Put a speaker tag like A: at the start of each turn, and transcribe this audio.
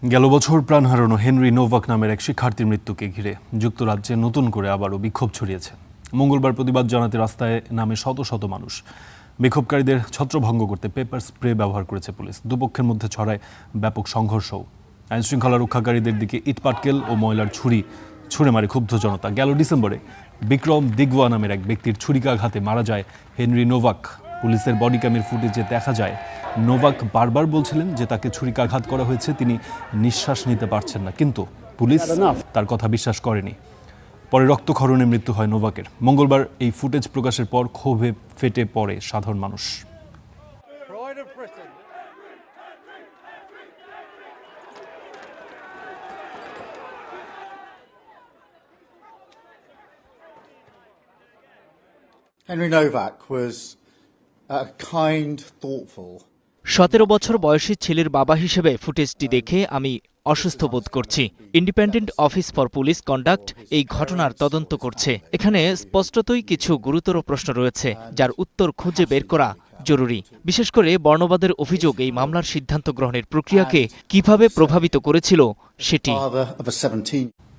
A: গেল বছর প্রাণ হারানো হেনরি নোভাক নামের এক শিক্ষার্থীর মৃত্যুকে ঘিরে যুক্তরাজ্যে নতুন করে আবারও বিক্ষোভ ছড়িয়েছে। মঙ্গলবার প্রতিবাদ জানাতে রাস্তায় নামে শত শত মানুষ। বিক্ষোভকারীদের ছত্রভঙ্গ করতে পেপার স্প্রে ব্যবহার করেছে পুলিশ। দুপক্ষের মধ্যে ছড়ায় ব্যাপক সংঘর্ষও। আইনশৃঙ্খলা রক্ষাকারীদের দিকে ইটপাটকেল ও ময়লার ছুঁড়ে মারে ক্ষুব্ধ জনতা। গেল ডিসেম্বরে বিক্রম দিগওয়া নামের এক ব্যক্তির ছুরিকাঘাতে মারা যায় হেনরি নোভাক। পুলিশের বডি ক্যামের ফুটেজে দেখা যায় নোভাক বারবার বলছিলেন যে তাকে ছুরিকাঘাত করা হয়েছে, তিনি নিঃশ্বাস নিতে পারছেন না, কিন্তু পুলিশ তার কথা বিশ্বাস করেনি। পরে রক্তক্ষরণে মৃত্যু হয় নোভাকের। মঙ্গলবার এই ফুটেজ প্রকাশের পর ক্ষোভে ফেটে পড়ে সাধারণ মানুষ।
B: Henry Novak was kind, thoughtful.
C: 17 বছর বয়সী ছেলের বাবা হিসেবে ফুটেজটি দেখে আমি অসুস্থ বোধ করছি। Independent office for police conduct এই ঘটনার তদন্ত করছে। এখানে স্পষ্টতই কিছু গুরুতর প্রশ্ন রয়েছে, যার উত্তর খুঁজে বের করা জরুরি। বিশেষ করে বর্ণবাদের অভিযোগ এই মামলার সিদ্ধান্ত গ্রহণের প্রক্রিয়াকে কিভাবে প্রভাবিত করেছিল সেটি।
B: Father of a 17